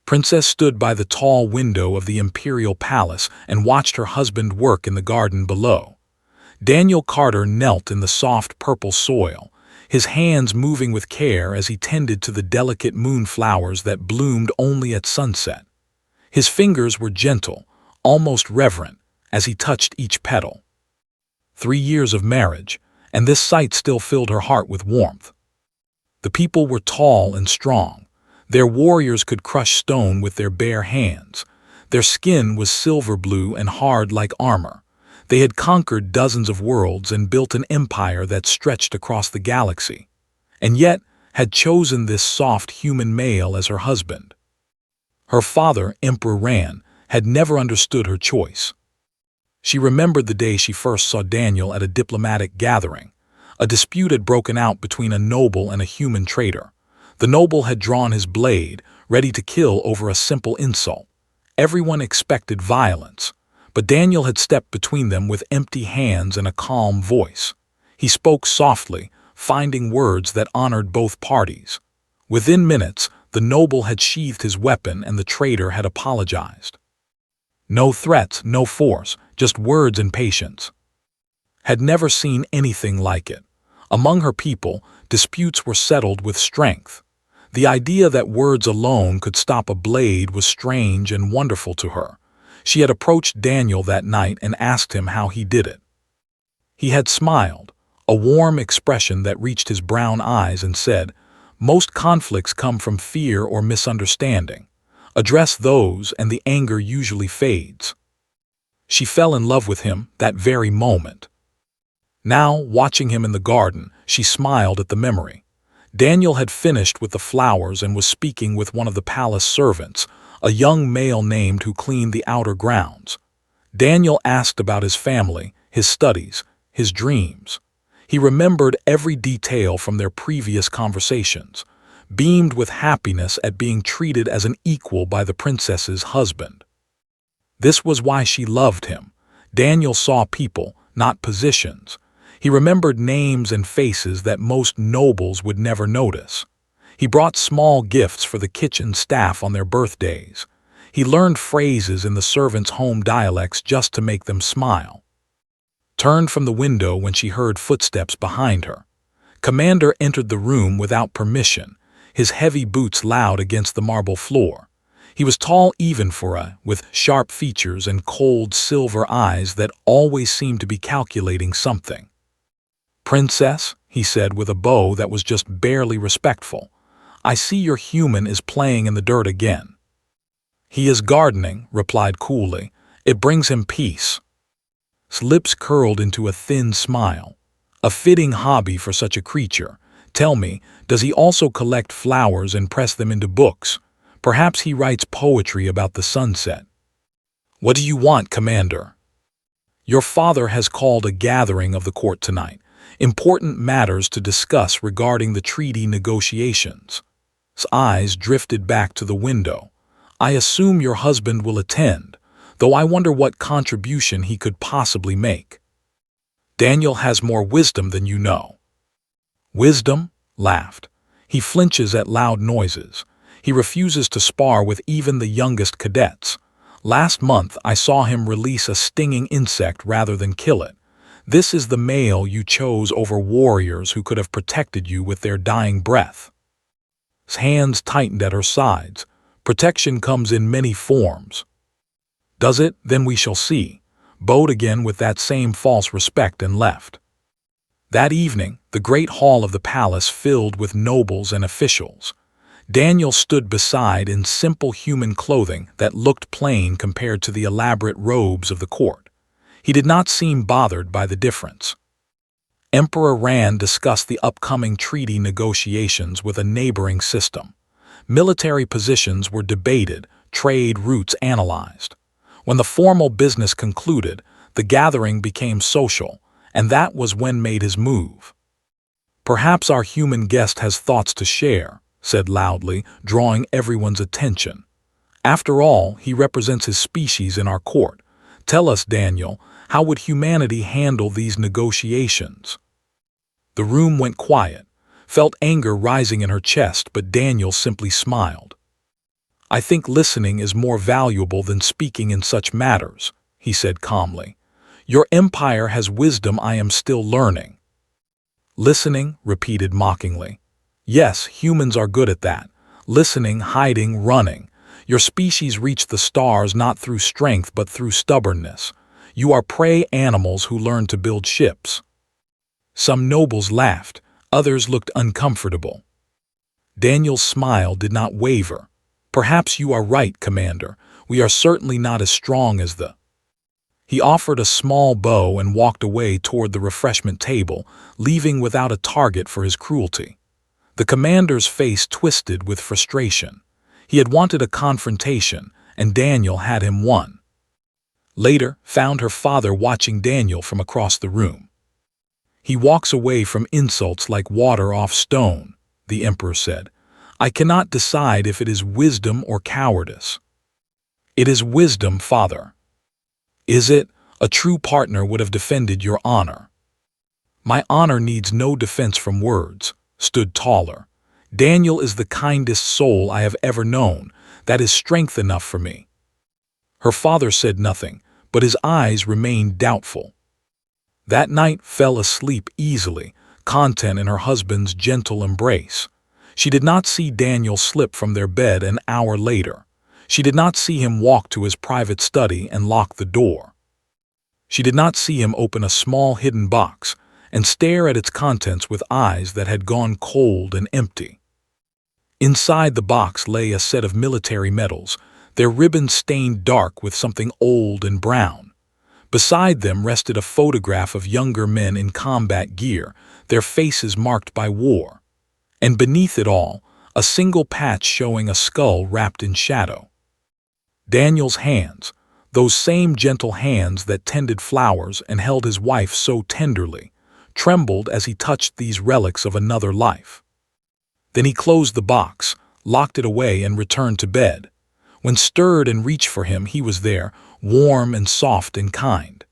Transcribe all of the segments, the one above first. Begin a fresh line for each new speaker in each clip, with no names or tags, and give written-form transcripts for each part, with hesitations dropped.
Princess stood by the tall window of the imperial palace and watched her husband work in the garden below. Daniel Carter knelt in the soft purple soil, his hands moving with care as he tended to the delicate moonflowers that bloomed only at sunset. His fingers were gentle, almost reverent, as he touched each petal. 3 years of marriage, and this sight still filled her heart with warmth. The people were tall and strong. Their warriors could crush stone with their bare hands. Their skin was silver blue and hard like armor. They had conquered dozens of worlds and built an empire that stretched across the galaxy, and yet had chosen this soft human male as her husband. Her father, Emperor Ran, had never understood her choice. She remembered the day she first saw Daniel at a diplomatic gathering. A dispute had broken out between a noble and a human traitor. The noble had drawn his blade, ready to kill over a simple insult. Everyone expected violence, but Daniel had stepped between them with empty hands and a calm voice. He spoke softly, finding words that honored both parties. Within minutes, the noble had sheathed his weapon and the traitor had apologized. No threats, no force, just words and patience. Had never seen anything like it. Among her people, disputes were settled with strength. The idea that words alone could stop a blade was strange and wonderful to her. She had approached Daniel that night and asked him how he did it. He had smiled, a warm expression that reached his brown eyes, and said, "Most conflicts come from fear or misunderstanding. Address those and the anger usually fades." She fell in love with him that very moment. Now, watching him in the garden, she smiled at the memory. Daniel had finished with the flowers and was speaking with one of the palace servants, a young male named who cleaned the outer grounds. Daniel asked about his family, his studies, his dreams. He remembered every detail from their previous conversations, beamed with happiness at being treated as an equal by the princess's husband. This was why she loved him. Daniel saw people, not positions. He remembered names and faces that most nobles would never notice. He brought small gifts for the kitchen staff on their birthdays. He learned phrases in the servants' home dialects just to make them smile. Turned from the window when she heard footsteps behind her. Commander entered the room without permission, his heavy boots loud against the marble floor. He was tall even for with sharp features and cold silver eyes that always seemed to be calculating something. "Princess," he said with a bow that was just barely respectful, "I see your human is playing in the dirt again." "He is gardening," replied coolly. "It brings him peace." His lips curled into a thin smile. A fitting hobby for such a creature. Tell me, does he also collect flowers and press them into books? Perhaps he writes poetry about the sunset. "What do you want, Commander?" "Your father has called a gathering of the court tonight. Important matters to discuss regarding the treaty negotiations." His eyes drifted back to the window. "I assume your husband will attend, though I wonder what contribution he could possibly make." "Daniel has more wisdom than you know." "Wisdom?" Laughed. "He flinches at loud noises. He refuses to spar with even the youngest cadets. Last month I saw him release a stinging insect rather than kill it. This is the male you chose over warriors who could have protected you with their dying breath." His hands tightened at her sides. "Protection comes in many forms." "Does it? Then we shall see." Bowed again with that same false respect and left. That evening, the great hall of the palace filled with nobles and officials. Daniel stood beside in simple human clothing that looked plain compared to the elaborate robes of the court. He did not seem bothered by the difference. Emperor Ran discussed the upcoming treaty negotiations with a neighboring system. Military positions were debated, trade routes analyzed. When the formal business concluded, the gathering became social, and that was when made his move. "Perhaps our human guest has thoughts to share," said loudly, drawing everyone's attention. "After all, he represents his species in our court. Tell us, Daniel, how would humanity handle these negotiations?" The room went quiet, felt anger rising in her chest, but Daniel simply smiled. I think listening is more valuable than speaking in such matters, he said calmly. Your empire has wisdom I am still learning. Listening, repeated mockingly. Yes, humans are good at that. Listening, hiding, running. Your species reached the stars not through strength but through stubbornness. You are prey animals who learn to build ships. Some nobles laughed, others looked uncomfortable. Daniel's smile did not waver. Perhaps you are right, Commander. We are certainly not as strong as the... He offered a small bow and walked away toward the refreshment table, leaving without a target for his cruelty. The commander's face twisted with frustration. He had wanted a confrontation, and Daniel had him won. Later, found her father watching Daniel from across the room. He walks away from insults like water off stone, the emperor said. I cannot decide if it is wisdom or cowardice. It is wisdom, father. Is it? A true partner would have defended your honor. My honor needs no defense from words, stood taller. Daniel is the kindest soul I have ever known. That is strength enough for me. Her father said nothing, but his eyes remained doubtful. That night fell asleep easily, content in her husband's gentle embrace. She did not see Daniel slip from their bed an hour later. She did not see him walk to his private study and lock the door. She did not see him open a small hidden box and stare at its contents with eyes that had gone cold and empty. Inside the box lay a set of military medals, their ribbons stained dark with something old and brown. Beside them rested a photograph of younger men in combat gear, their faces marked by war. And beneath it all, a single patch showing a skull wrapped in shadow. Daniel's hands, those same gentle hands that tended flowers and held his wife so tenderly, trembled as he touched these relics of another life. Then he closed the box, locked it away, and returned to bed. When stirred and reached for him, he was there, warm and soft and kind.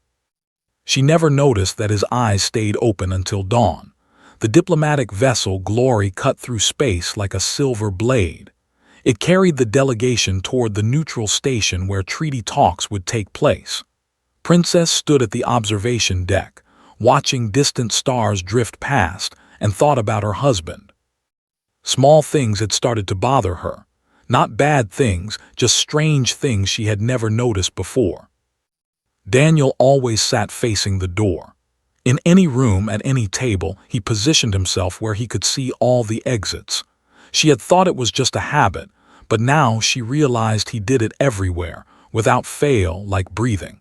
She never noticed that his eyes stayed open until dawn. The diplomatic vessel Glory cut through space like a silver blade. It carried the delegation toward the neutral station where treaty talks would take place. Princess stood at the observation deck, watching distant stars drift past, and thought about her husband. Small things had started to bother her. Not bad things, just strange things she had never noticed before. Daniel always sat facing the door. In any room, at any table, he positioned himself where he could see all the exits. She had thought it was just a habit, but now she realized he did it everywhere, without fail, like breathing.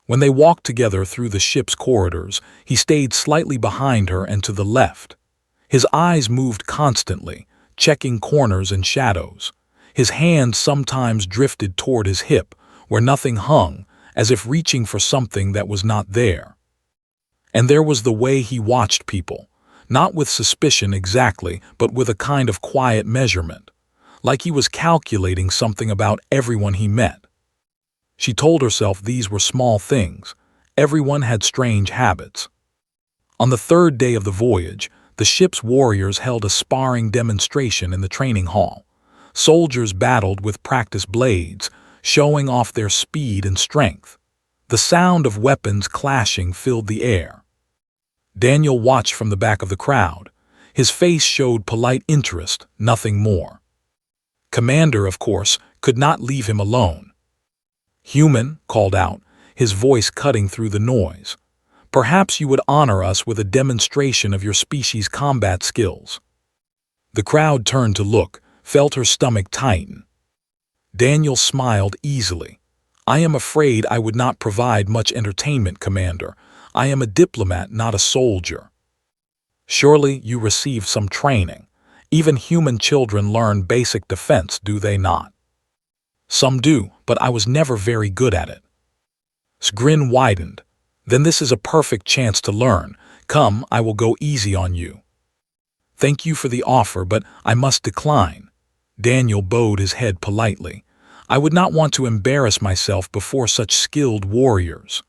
When they walked together through the ship's corridors, he stayed slightly behind her and to the left. His eyes moved constantly, checking corners and shadows. His hand sometimes drifted toward his hip, where nothing hung, as if reaching for something that was not there. And there was the way he watched people, not with suspicion exactly, but with a kind of quiet measurement, like he was calculating something about everyone he met. She told herself these were small things. Everyone had strange habits. On the third day of the voyage, the ship's warriors held a sparring demonstration in the training hall. Soldiers battled with practice blades, showing off their speed and strength. The sound of weapons clashing filled the air. Daniel watched from the back of the crowd. His face showed polite interest, nothing more. Commander, of course, could not leave him alone. Human, called out, his voice cutting through the noise. Perhaps you would honor us with a demonstration of your species' combat skills. The crowd turned to look, felt her stomach tighten. Daniel smiled easily. I am afraid I would not provide much entertainment, Commander. I am a diplomat, not a soldier. Surely you received some training. Even human children learn basic defense, do they not? Some do, but I was never very good at it. His grin widened. Then this is a perfect chance to learn. Come, I will go easy on you. Thank you for the offer, but I must decline. Daniel bowed his head politely. I would not want to embarrass myself before such skilled warriors.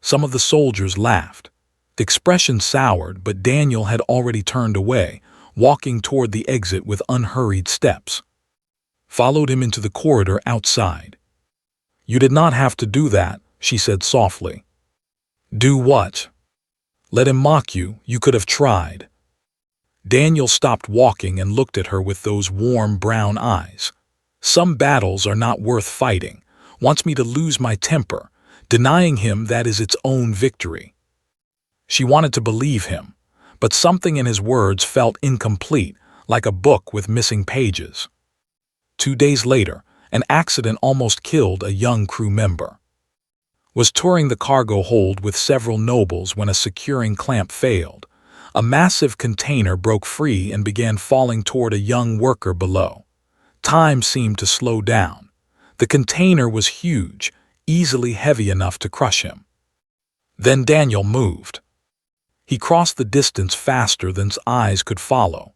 Some of the soldiers laughed. The expression soured, but Daniel had already turned away, walking toward the exit with unhurried steps. followed him into the corridor outside. "You did not have to do that," she said softly. "Do what?" "Let him mock you. You could have tried." Daniel stopped walking and looked at her with those warm brown eyes. "Some battles are not worth fighting. Wants me to lose my temper. Denying him that is its own victory." She wanted to believe him, but something in his words felt incomplete, like a book with missing pages. 2 days later, an accident almost killed a young crew member. Was touring the cargo hold with several nobles when a securing clamp failed. A massive container broke free and began falling toward a young worker below. Time seemed to slow down. The container was huge, easily heavy enough to crush him. Then Daniel moved. He crossed the distance faster than his eyes could follow.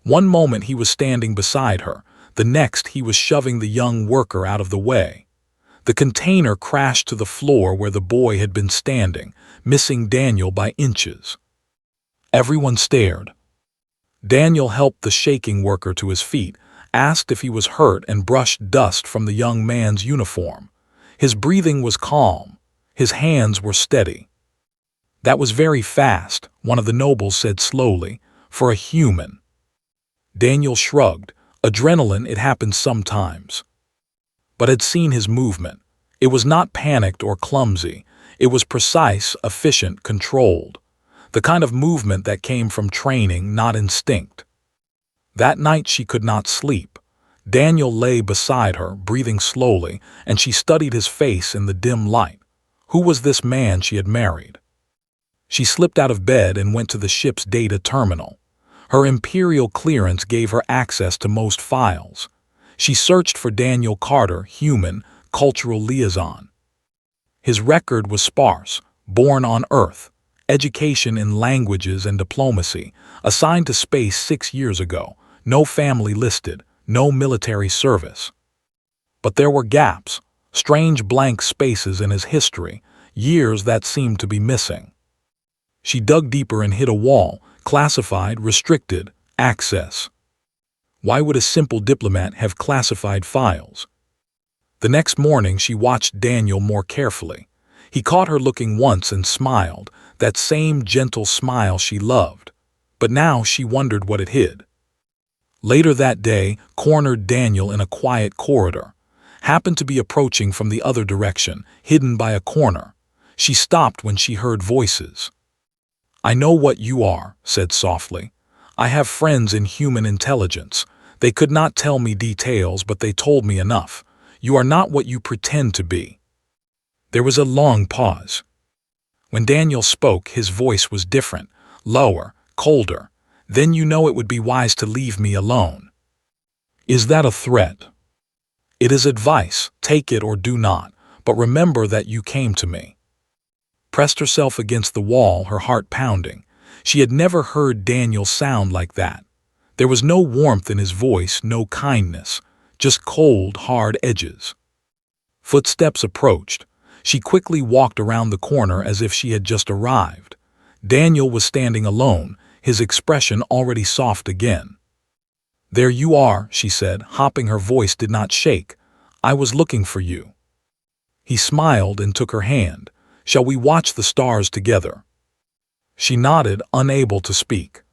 One moment he was standing beside her, the next he was shoving the young worker out of the way. The container crashed to the floor where the boy had been standing, missing Daniel by inches. Everyone stared. Daniel helped the shaking worker to his feet, asked if he was hurt, and brushed dust from the young man's uniform. His breathing was calm. His hands were steady. "That was very fast," one of the nobles said slowly, "for a human." Daniel shrugged. Adrenaline, it happens sometimes. But had seen his movement. It was not panicked or clumsy. It was precise, efficient, controlled. The kind of movement that came from training, not instinct. That night she could not sleep. Daniel lay beside her, breathing slowly, and she studied his face in the dim light. Who was this man she had married? She slipped out of bed and went to the ship's data terminal. Her imperial clearance gave her access to most files. She searched for Daniel Carter, human, cultural liaison. His record was sparse: born on Earth, education in languages and diplomacy, assigned to space 6 years ago, no family listed, no military service. But there were gaps, strange blank spaces in his history, years that seemed to be missing. She dug deeper and hit a wall: classified, restricted, access. Why would a simple diplomat have classified files? The next morning she watched Daniel more carefully. He caught her looking once and smiled, that same gentle smile she loved. But now she wondered what it hid. Later that day, cornered Daniel in a quiet corridor. Happened to be approaching from the other direction, hidden by a corner. She stopped when she heard voices. "I know what you are," said softly. "I have friends in human intelligence. They could not tell me details, but they told me enough. You are not what you pretend to be." There was a long pause. When Daniel spoke, his voice was different, lower, colder. "Then you know it would be wise to leave me alone." "Is that a threat?" "It is advice. Take it or do not. But remember that you came to me." Pressed herself against the wall, her heart pounding. She had never heard Daniel sound like that. There was no warmth in his voice, no kindness, just cold, hard edges. Footsteps approached. She quickly walked around the corner as if she had just arrived. Daniel was standing alone, his expression already soft again. "There you are," she said, hopping. Her voice did not shake. "I was looking for you." He smiled and took her hand. "Shall we watch the stars together?" She nodded, unable to speak.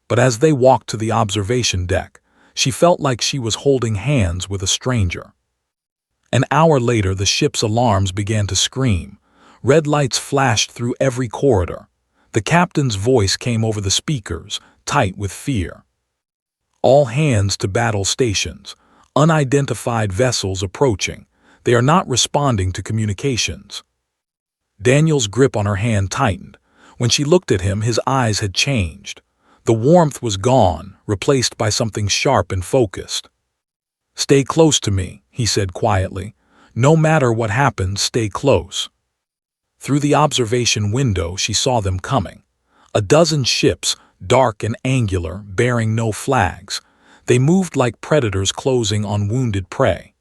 But as they walked to the observation deck, she felt like she was holding hands with a stranger. An hour later, the ship's alarms began to scream. Red lights flashed through every corridor. The captain's voice came over the speakers, tight with fear. "All hands to battle stations. Unidentified vessels approaching. They are not responding to communications." Daniel's grip on her hand tightened. When she looked at him, his eyes had changed. The warmth was gone, replaced by something sharp and focused. "Stay close to me," he said quietly. "No matter what happens, stay close." Through the observation window, she saw them coming. A dozen ships, dark and angular, bearing no flags. They moved like predators closing on wounded prey.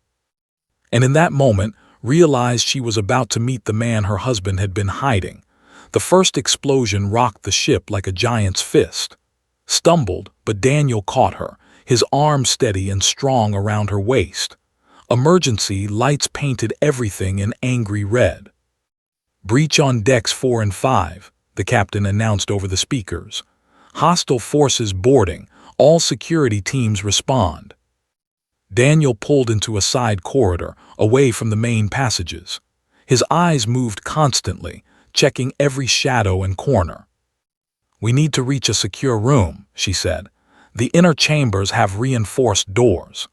And in that moment, realized she was about to meet the man her husband had been hiding. The first explosion rocked the ship like a giant's fist. Stumbled, but Daniel caught her. his arm steady and strong around her waist. Emergency lights painted everything in angry red. "Breach on decks 4 and 5, the captain announced over the speakers. "Hostile forces boarding. All security teams respond." Daniel pulled into a side corridor, away from the main passages. His eyes moved constantly, checking every shadow and corner. "We need to reach a secure room," she said. "The inner chambers have reinforced doors."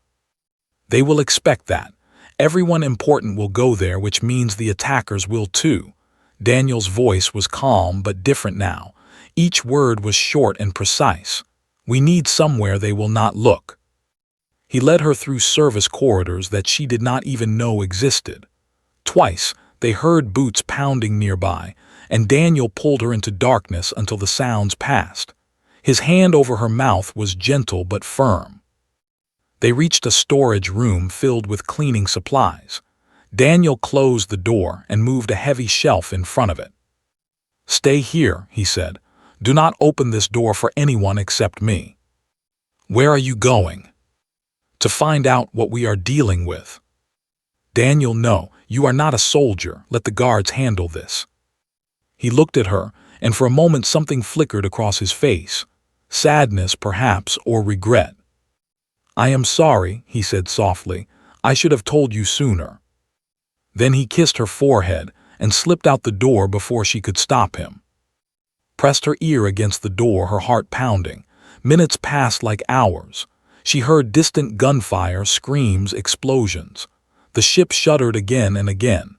"They will expect that. Everyone important will go there, which means the attackers will too." Daniel's voice was calm but different now. Each word was short and precise. "We need somewhere they will not look." He led her through service corridors that she did not even know existed. Twice, they heard boots pounding nearby, and Daniel pulled her into darkness until the sounds passed. His hand over her mouth was gentle but firm. They reached a storage room filled with cleaning supplies. Daniel closed the door and moved a heavy shelf in front of it. "Stay here," he said. "Do not open this door for anyone except me." "Where are you going?" "To find out what we are dealing with." "Daniel, no, you are not a soldier. Let the guards handle this." He looked at her, and for a moment something flickered across his face. Sadness, perhaps, or regret. "I am sorry," he said softly. "I should have told you sooner." Then he kissed her forehead and slipped out the door before she could stop him. Pressed her ear against the door, her heart pounding. Minutes passed like hours. She heard distant gunfire, screams, explosions. The ship shuddered again and again.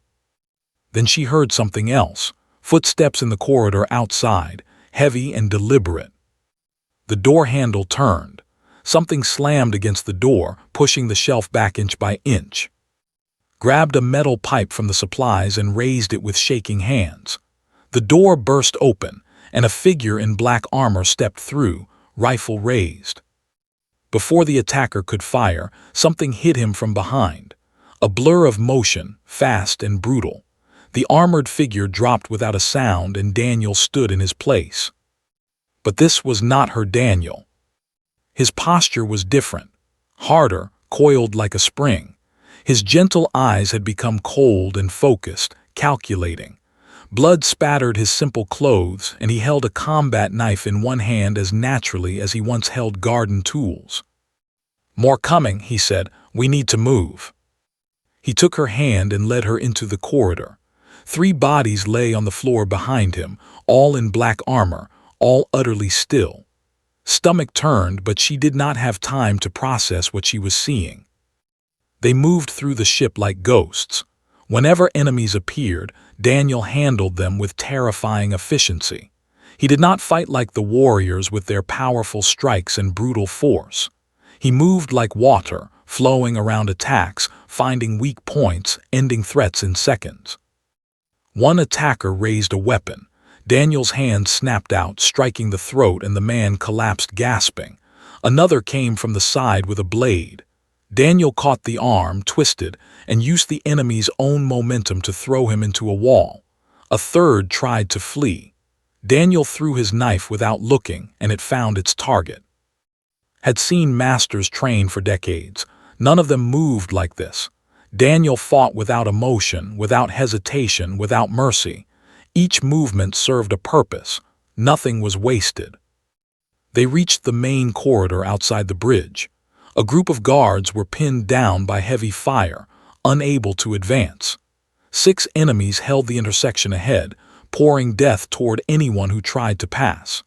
Then she heard something else. Footsteps in the corridor outside, heavy and deliberate. The door handle turned. Something slammed against the door, pushing the shelf back inch by inch. Grabbed a metal pipe from the supplies and raised it with shaking hands. The door burst open, and a figure in black armor stepped through, rifle raised. Before the attacker could fire, something hit him from behind. A blur of motion, fast and brutal. The armored figure dropped without a sound, and Daniel stood in his place. But this was not her Daniel. His posture was different, harder, coiled like a spring. His gentle eyes had become cold and focused, calculating. Blood spattered his simple clothes, and he held a combat knife in one hand as naturally as he once held garden tools. "More coming," he said. "We need to move." He took her hand and led her into the corridor. 3 bodies lay on the floor behind him, all in black armor, all utterly still. Stomach turned, but she did not have time to process what she was seeing. They moved through the ship like ghosts. Whenever enemies appeared, Daniel handled them with terrifying efficiency. He did not fight like the warriors with their powerful strikes and brutal force. He moved like water, flowing around attacks, finding weak points, ending threats in seconds. One attacker raised a weapon. Daniel's hand snapped out, striking the throat, and the man collapsed gasping. Another came from the side with a blade. Daniel caught the arm, twisted, and used the enemy's own momentum to throw him into a wall. A third tried to flee. Daniel threw his knife without looking, and it found its target. Had seen masters train for decades. None of them moved like this. Daniel fought without emotion, without hesitation, without mercy. Each movement served a purpose. Nothing was wasted. They reached the main corridor outside the bridge. A group of guards were pinned down by heavy fire, unable to advance. 6 enemies held the intersection ahead, pouring death toward anyone who tried to pass.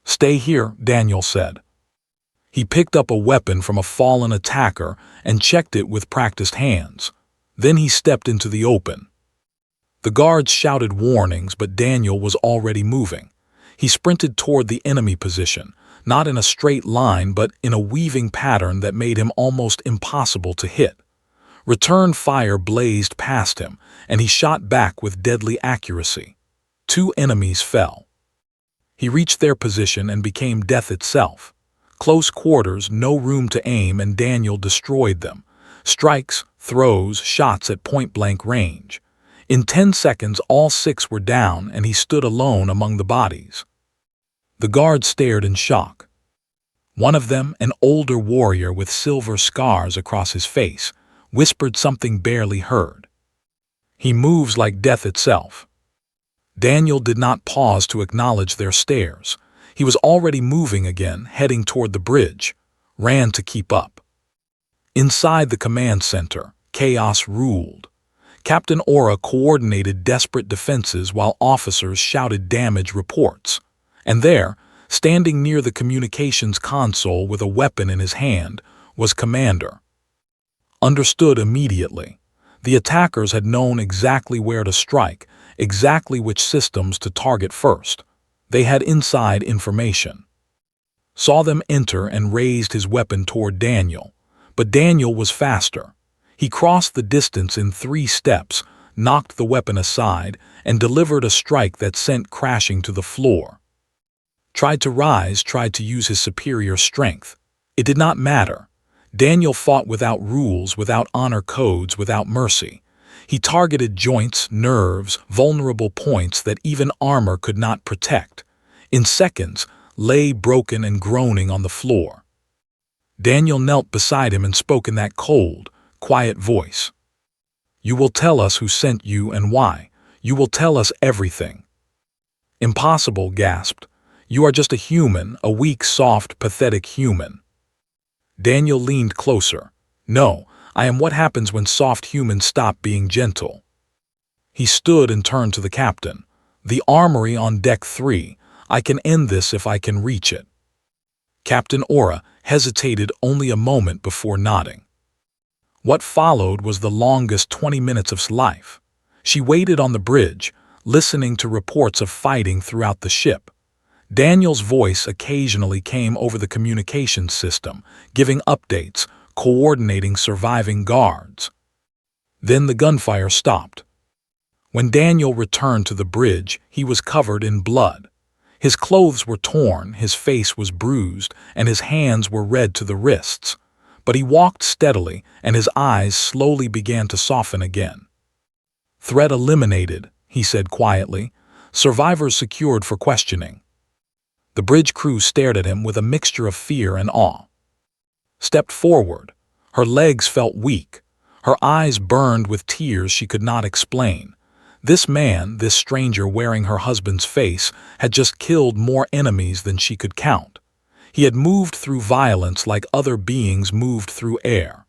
"Stay here," Daniel said. He picked up a weapon from a fallen attacker and checked it with practiced hands. Then he stepped into the open. The guards shouted warnings, but Daniel was already moving. He sprinted toward the enemy position, not in a straight line but in a weaving pattern that made him almost impossible to hit. Return fire blazed past him, and he shot back with deadly accuracy. 2 enemies fell. He reached their position and became death itself. Close quarters, no room to aim, and Daniel destroyed them. Strikes, throws, shots at point-blank range. In 10 seconds, all 6 were down, and he stood alone among the bodies. The guards stared in shock. One of them, an older warrior with silver scars across his face, whispered something barely heard. "He moves like death itself." Daniel did not pause to acknowledge their stares. He was already moving again, heading toward the bridge, ran to keep up. Inside the command center, chaos ruled. Captain Aura coordinated desperate defenses while officers shouted damage reports. And there, standing near the communications console with a weapon in his hand, was Commander. Understood immediately. The attackers had known exactly where to strike, exactly which systems to target first. They had inside information. Saw them enter and raised his weapon toward Daniel. But Daniel was faster. He crossed the distance in 3 steps, knocked the weapon aside, and delivered a strike that sent crashing to the floor. Tried to rise, tried to use his superior strength. It did not matter. Daniel fought without rules, without honor codes, without mercy. He targeted joints, nerves, vulnerable points that even armor could not protect. In seconds, lay broken and groaning on the floor. Daniel knelt beside him and spoke in that cold, quiet voice. "You will tell us who sent you and why. You will tell us everything." "Impossible," gasped. "You are just a human, a weak, soft, pathetic human." Daniel leaned closer. "No, I am what happens when soft humans stop being gentle." He stood and turned to the captain. "The armory on deck 3. I can end this if I can reach it." Captain Aura hesitated only a moment before nodding. What followed was the longest 20 minutes of life. She waited on the bridge, listening to reports of fighting throughout the ship. Daniel's voice occasionally came over the communications system, giving updates, coordinating surviving guards. Then the gunfire stopped. When Daniel returned to the bridge, he was covered in blood. His clothes were torn, his face was bruised, and his hands were red to the wrists. But he walked steadily, and his eyes slowly began to soften again. "Threat eliminated," he said quietly. "Survivors secured for questioning." The bridge crew stared at him with a mixture of fear and awe. Stepped forward. Her legs felt weak. Her eyes burned with tears she could not explain. This man, this stranger wearing her husband's face, had just killed more enemies than she could count. He had moved through violence like other beings moved through air.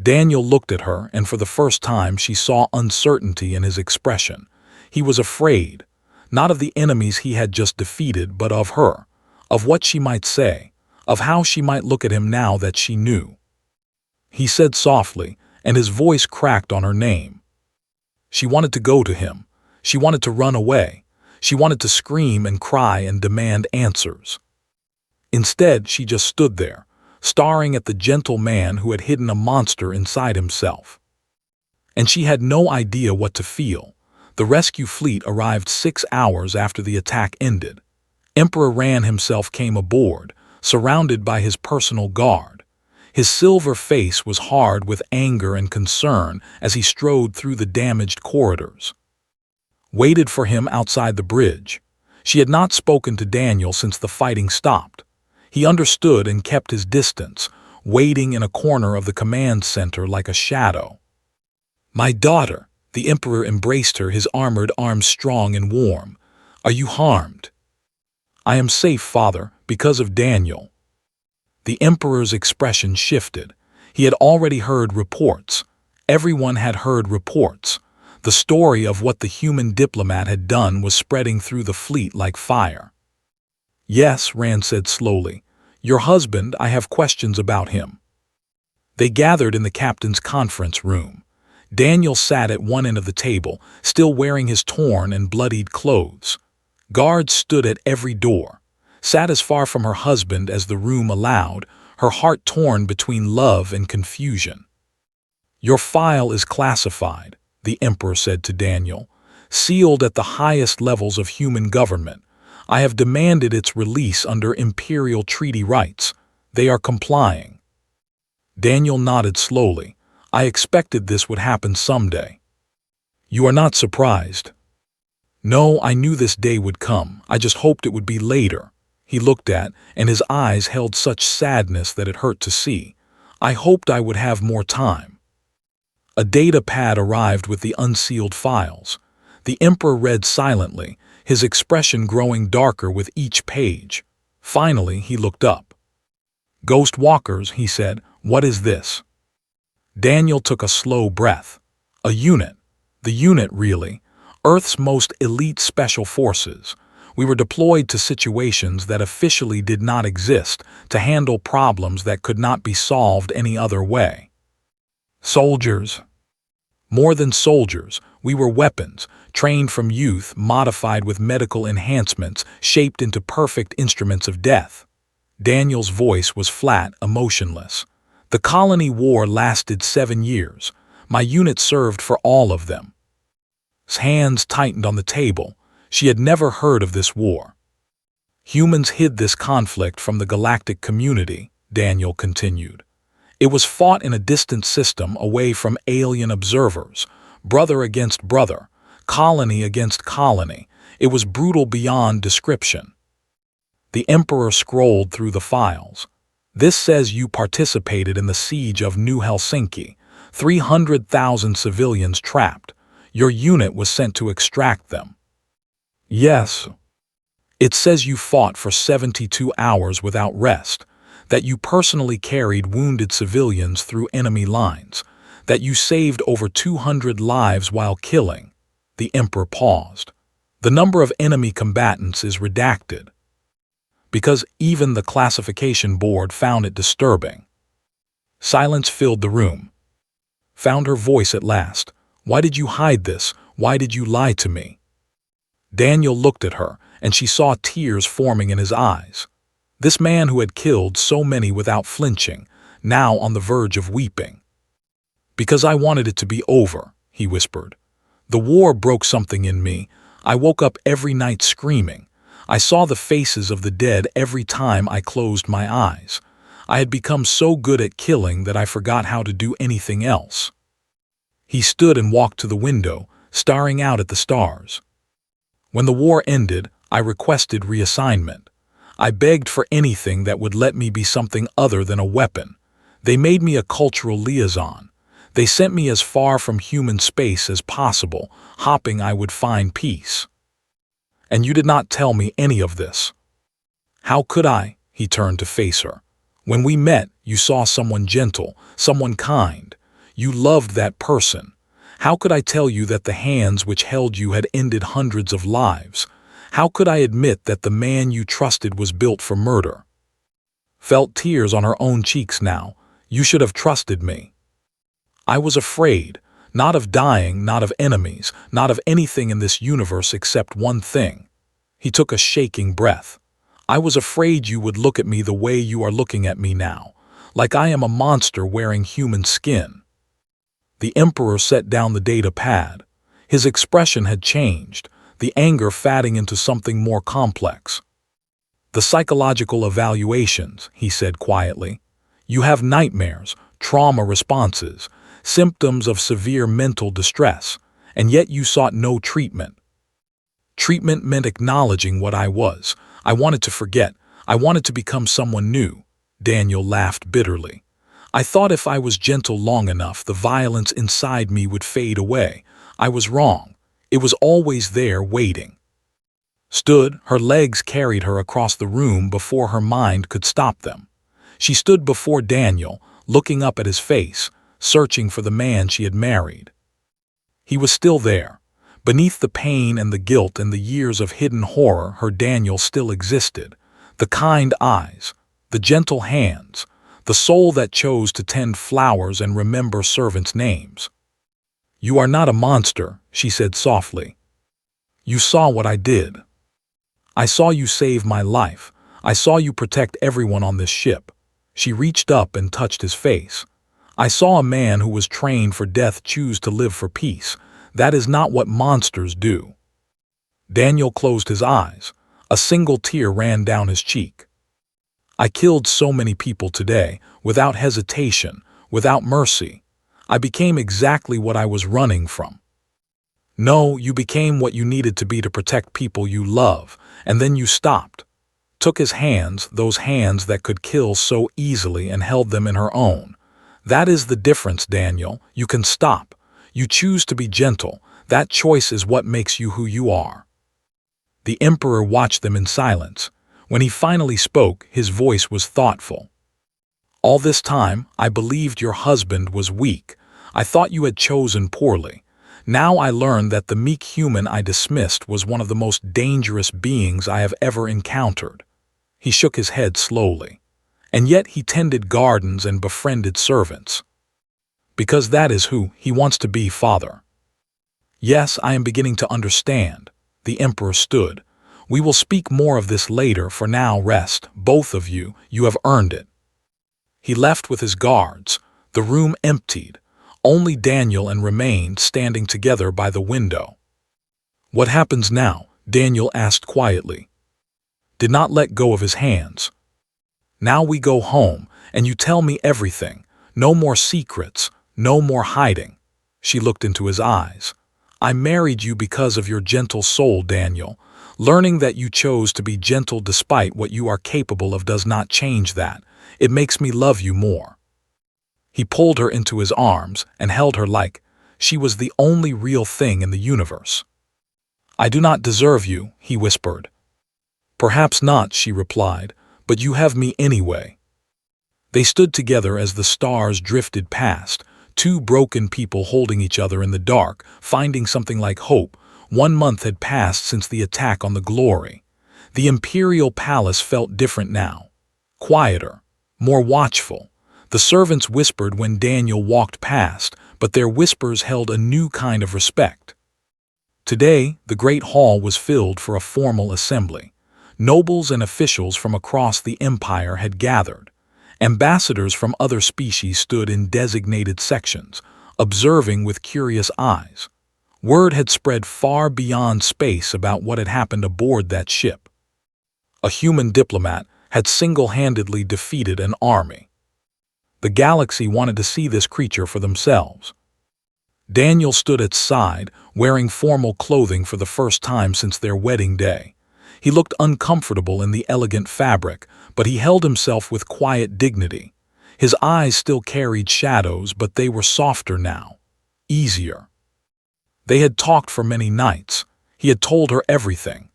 Daniel looked at her, and for the first time she saw uncertainty in his expression. He was afraid, not of the enemies he had just defeated, but of her, of what she might say, of how she might look at him now that she knew. He said softly, and his voice cracked on her name. She wanted to go to him. She wanted to run away. She wanted to scream and cry and demand answers. Instead, she just stood there, staring at the gentle man who had hidden a monster inside himself. And she had no idea what to feel. The rescue fleet arrived 6 hours after the attack ended. Emperor Ran himself came aboard, surrounded by his personal guard. His silver face was hard with anger and concern as he strode through the damaged corridors. Waited for him outside the bridge. She had not spoken to Daniel since the fighting stopped. He understood and kept his distance, waiting in a corner of the command center like a shadow. "My daughter," the Emperor embraced her, his armored arms strong and warm. "Are you harmed?" "I am safe, Father, because of Daniel." The Emperor's expression shifted. He had already heard reports. Everyone had heard reports. The story of what the human diplomat had done was spreading through the fleet like fire. "Yes," Rand said slowly. "Your husband, I have questions about him." They gathered in the captain's conference room. Daniel sat at one end of the table, still wearing his torn and bloodied clothes. Guards stood at every door. Sat as far from her husband as the room allowed, her heart torn between love and confusion. "Your file is classified," the Emperor said to Daniel, "sealed at the highest levels of human government. I have demanded its release under Imperial treaty rights. They are complying." Daniel nodded slowly. "I expected this would happen someday." "You are not surprised?" "No, I knew this day would come. I just hoped it would be later." he looked at, and his eyes held such sadness that it hurt to see. I hoped I would have more time. A data pad arrived with the unsealed files. The Emperor read silently, his expression growing darker with each page. Finally, he looked up. "Ghost Walkers," he said, "what is this?" Daniel took a slow breath. "A unit. The unit, really. Earth's most elite special forces. We were deployed to situations that officially did not exist, to handle problems that could not be solved any other way. Soldiers. More than soldiers, we were weapons, trained from youth, modified with medical enhancements, shaped into perfect instruments of death." Daniel's voice was flat, emotionless. "The colony war lasted 7 years. My unit served for all of them." His hands tightened on the table. She had never heard of this war. "Humans hid this conflict from the galactic community," Daniel continued. "It was fought in a distant system away from alien observers, brother against brother, colony against colony. It was brutal beyond description." The Emperor scrolled through the files. "This says you participated in the siege of New Helsinki. 300,000 civilians trapped. Your unit was sent to extract them." "Yes." "It says you fought for 72 hours without rest, that you personally carried wounded civilians through enemy lines, that you saved over 200 lives while killing." The Emperor paused. "The number of enemy combatants is redacted, because even the classification board found it disturbing." Silence filled the room. Found her voice at last. "Why did you hide this? Why did you lie to me?" Daniel looked at her, and she saw tears forming in his eyes. This man who had killed so many without flinching, now on the verge of weeping. "Because I wanted it to be over," he whispered. "The war broke something in me. I woke up every night screaming. I saw the faces of the dead every time I closed my eyes. I had become so good at killing that I forgot how to do anything else." He stood and walked to the window, staring out at the stars. "When the war ended, I requested reassignment. I begged for anything that would let me be something other than a weapon. They made me a cultural liaison. They sent me as far from human space as possible, hoping I would find peace. And you did not tell me any of this." "How could I?" He turned to face her. "When we met, you saw someone gentle, someone kind. You loved that person. How could I tell you that the hands which held you had ended hundreds of lives? How could I admit that the man you trusted was built for murder?" Felt tears on her own cheeks now. "You should have trusted me." "I was afraid, not of dying, not of enemies, not of anything in this universe except one thing." He took a shaking breath. "I was afraid you would look at me the way you are looking at me now, like I am a monster wearing human skin." The Emperor set down the data pad. His expression had changed, the anger fatting into something more complex. "The psychological evaluations," he said quietly. "You have nightmares, trauma responses, symptoms of severe mental distress, and yet you sought no treatment." "Treatment meant acknowledging what I was. I wanted to forget. I wanted to become someone new." Daniel laughed bitterly. "I thought if I was gentle long enough, the violence inside me would fade away. I was wrong. It was always there, waiting." Stood, her legs carried her across the room before her mind could stop them. She stood before Daniel, looking up at his face, searching for the man she had married. He was still there. Beneath the pain and the guilt and the years of hidden horror, her Daniel still existed. The kind eyes, the gentle hands, the soul that chose to tend flowers and remember servants' names. "You are not a monster," she said softly. "You saw what I did. I saw you save my life. I saw you protect everyone on this ship." She reached up and touched his face. "I saw a man who was trained for death choose to live for peace. That is not what monsters do." Daniel closed his eyes. A single tear ran down his cheek. "I killed so many people today, without hesitation, without mercy. I became exactly what I was running from." "No, you became what you needed to be to protect people you love, and then you stopped. took his hands, those hands that could kill so easily, and held them in her own. "That is the difference, Daniel. You can stop. You choose to be gentle. That choice is what makes you who you are." The Emperor watched them in silence. When he finally spoke, his voice was thoughtful. "All this time, I believed your husband was weak. I thought you had chosen poorly. Now I learn that the meek human I dismissed was one of the most dangerous beings I have ever encountered." He shook his head slowly. "And yet he tended gardens and befriended servants. Because that is who he wants to be, father." "Yes, I am beginning to understand." The Emperor stood. "We will speak more of this later. For now, rest, both of you. You have earned it." He left with his guards. The room emptied. Only Daniel and remained standing together by the window. "What happens now?" Daniel asked quietly. Did not let go of his hands. "Now we go home, and you tell me everything. No more secrets, no more hiding." She looked into his eyes. "I married you because of your gentle soul, Daniel. Learning that you chose to be gentle despite what you are capable of does not change that. It makes me love you more." He pulled her into his arms and held her like she was the only real thing in the universe. "I do not deserve you," he whispered. "Perhaps not," she replied, "but you have me anyway." They stood together as the stars drifted past, two broken people holding each other in the dark, finding something like hope. 1 month had passed since the attack on the Glory. The Imperial Palace felt different now. Quieter, more watchful. The servants whispered when Daniel walked past, but their whispers held a new kind of respect. Today, the great hall was filled for a formal assembly. Nobles and officials from across the empire had gathered. Ambassadors from other species stood in designated sections, observing with curious eyes. Word had spread far beyond space about what had happened aboard that ship. A human diplomat had single-handedly defeated an army. The galaxy wanted to see this creature for themselves. Daniel stood at side, wearing formal clothing for the first time since their wedding day. He looked uncomfortable in the elegant fabric, but he held himself with quiet dignity. His eyes still carried shadows, but they were softer now, easier. They had talked for many nights. He had told her everything.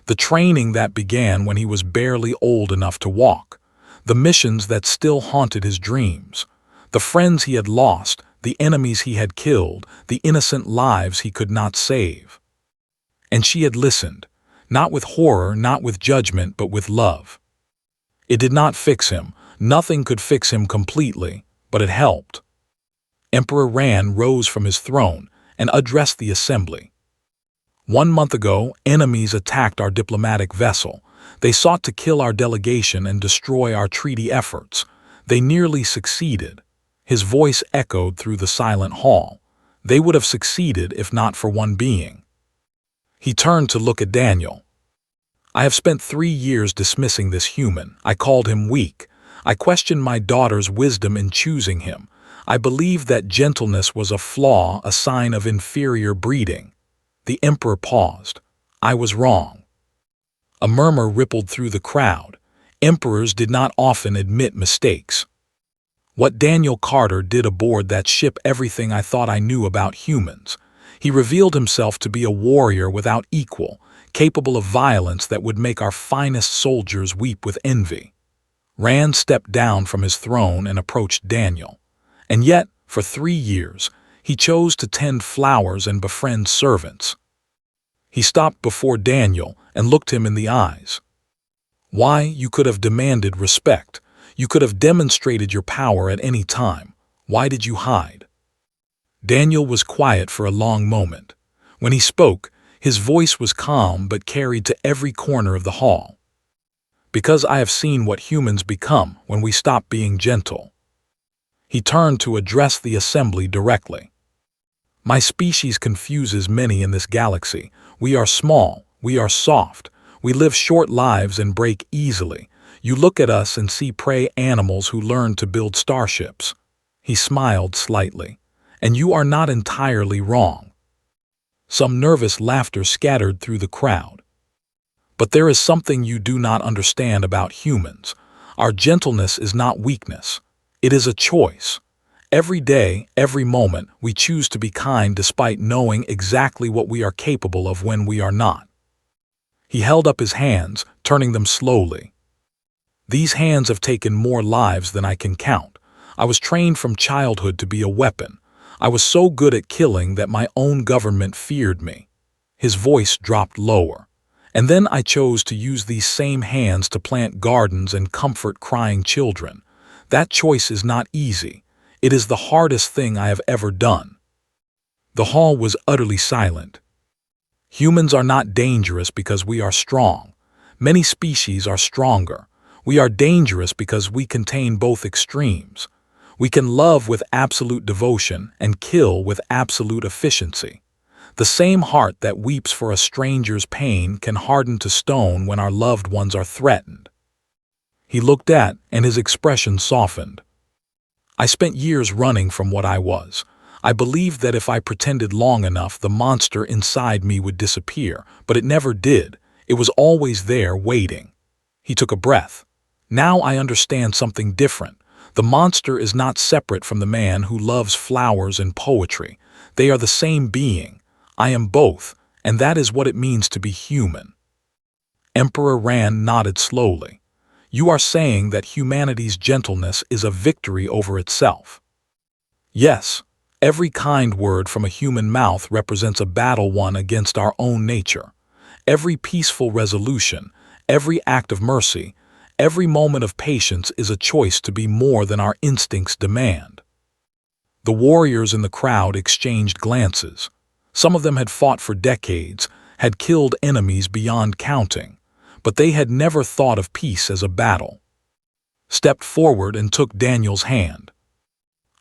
The training that began when he was barely old enough to walk. The missions that still haunted his dreams. The friends he had lost, the enemies he had killed, the innocent lives he could not save. And she had listened, not with horror, not with judgment, but with love. It did not fix him. Nothing could fix him completely, but it helped. Emperor Ran rose from his throne and addressed the assembly. 1 month ago, enemies attacked our diplomatic vessel. They sought to kill our delegation and destroy our treaty efforts. They nearly succeeded. His voice echoed through the silent hall. They would have succeeded if not for one being. He turned to look at Daniel. "I have spent 3 years dismissing this human. I called him weak. I questioned my daughter's wisdom in choosing him. I believed that gentleness was a flaw, a sign of inferior breeding." The Emperor paused. "I was wrong." A murmur rippled through the crowd. Emperors did not often admit mistakes. "What Daniel Carter did aboard that ship, everything I thought I knew about humans. He revealed himself to be a warrior without equal, capable of violence that would make our finest soldiers weep with envy." Rand stepped down from his throne and approached Daniel. And yet, for 3 years, he chose to tend flowers and befriend servants. He stopped before Daniel and looked him in the eyes. "Why? You could have demanded respect. You could have demonstrated your power at any time. Why did you hide?" Daniel was quiet for a long moment. When he spoke, his voice was calm but carried to every corner of the hall. "Because I have seen what humans become when we stop being gentle." He turned to address the assembly directly. "My species confuses many in this galaxy. We are small, we are soft, we live short lives and break easily. You look at us and see prey animals who learn to build starships." He smiled slightly. "And you are not entirely wrong." Some nervous laughter scattered through the crowd. But there is something you do not understand about humans. Our gentleness is not weakness. It is a choice. Every day, every moment, we choose to be kind despite knowing exactly what we are capable of when we are not. He held up his hands, turning them slowly. These hands have taken more lives than I can count. I was trained from childhood to be a weapon. I was so good at killing that my own government feared me. His voice dropped lower. And then I chose to use these same hands to plant gardens and comfort crying children. That choice is not easy. It is the hardest thing I have ever done. The hall was utterly silent. Humans are not dangerous because we are strong. Many species are stronger. We are dangerous because we contain both extremes. We can love with absolute devotion and kill with absolute efficiency. The same heart that weeps for a stranger's pain can harden to stone when our loved ones are threatened. He looked at, and his expression softened. I spent years running from what I was. I believed that if I pretended long enough, the monster inside me would disappear, but it never did. It was always there, waiting. He took a breath. Now I understand something different. The monster is not separate from the man who loves flowers and poetry. They are the same being. I am both, and that is what it means to be human. Emperor Rand nodded slowly. You are saying that humanity's gentleness is a victory over itself. Yes, every kind word from a human mouth represents a battle won against our own nature. Every peaceful resolution, every act of mercy, every moment of patience is a choice to be more than our instincts demand. The warriors in the crowd exchanged glances. Some of them had fought for decades, had killed enemies beyond counting, but they had never thought of peace as a battle. Stepped forward and took Daniel's hand.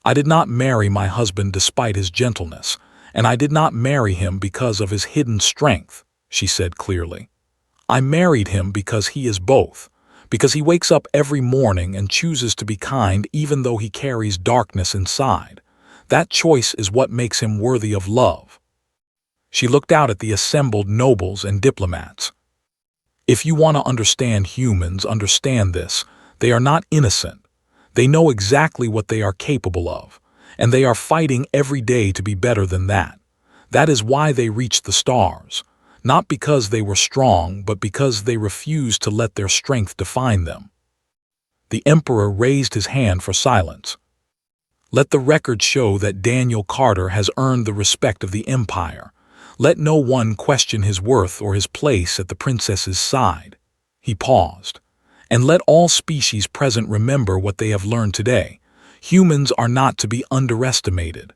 I did not marry my husband despite his gentleness, and I did not marry him because of his hidden strength, she said clearly. I married him because he is both, because he wakes up every morning and chooses to be kind even though he carries darkness inside. That choice is what makes him worthy of love. She looked out at the assembled nobles and diplomats. If you want to understand humans, understand this. They are not innocent. They know exactly what they are capable of, and they are fighting every day to be better than that. That is why they reached the stars, not because they were strong, but because they refused to let their strength define them. The emperor raised his hand for silence. Let the record show that Daniel Carter has earned the respect of the empire. Let no one question his worth or his place at the princess's side. He paused. And let all species present remember what they have learned today. Humans are not to be underestimated.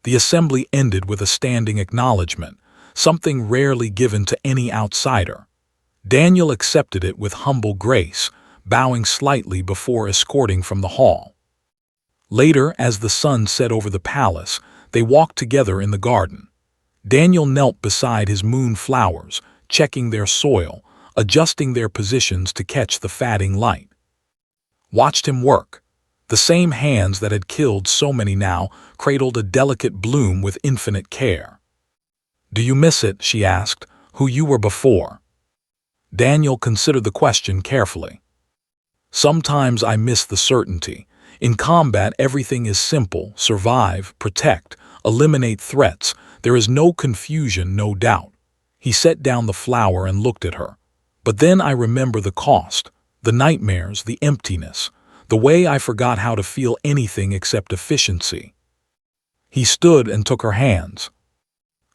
The assembly ended with a standing acknowledgement, something rarely given to any outsider. Daniel accepted it with humble grace, bowing slightly before escorting from the hall. Later, as the sun set over the palace, they walked together in the garden. Daniel knelt beside his moon flowers, checking their soil, adjusting their positions to catch the fading light. Watched him work. The same hands that had killed so many now cradled a delicate bloom with infinite care. Do you miss it, she asked, who you were before? Daniel considered the question carefully. Sometimes I miss the certainty. In combat, everything is simple: survive, protect, eliminate threats. There is no confusion, no doubt. He set down the flower and looked at her. But then I remember the cost, the nightmares, the emptiness, the way I forgot how to feel anything except efficiency. He stood and took her hands.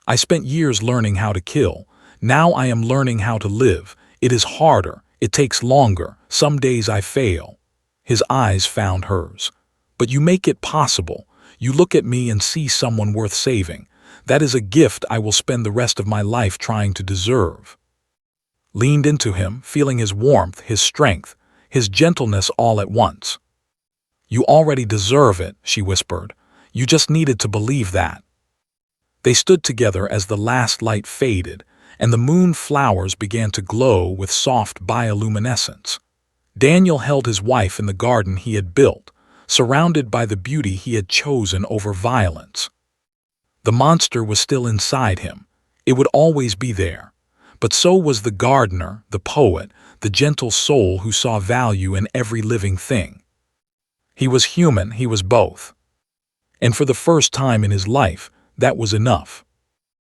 I spent years learning how to kill. Now I am learning how to live. It is harder. It takes longer. Some days I fail. His eyes found hers. But you make it possible. You look at me and see someone worth saving. That is a gift I will spend the rest of my life trying to deserve. Leaned into him, feeling his warmth, his strength, his gentleness all at once. You already deserve it, she whispered. You just needed to believe that. They stood together as the last light faded, and the moon flowers began to glow with soft bioluminescence. Daniel held his wife in the garden he had built, surrounded by the beauty he had chosen over violence. The monster was still inside him. It would always be there. But so was the gardener, the poet, the gentle soul who saw value in every living thing. He was human, he was both. And for the first time in his life, that was enough.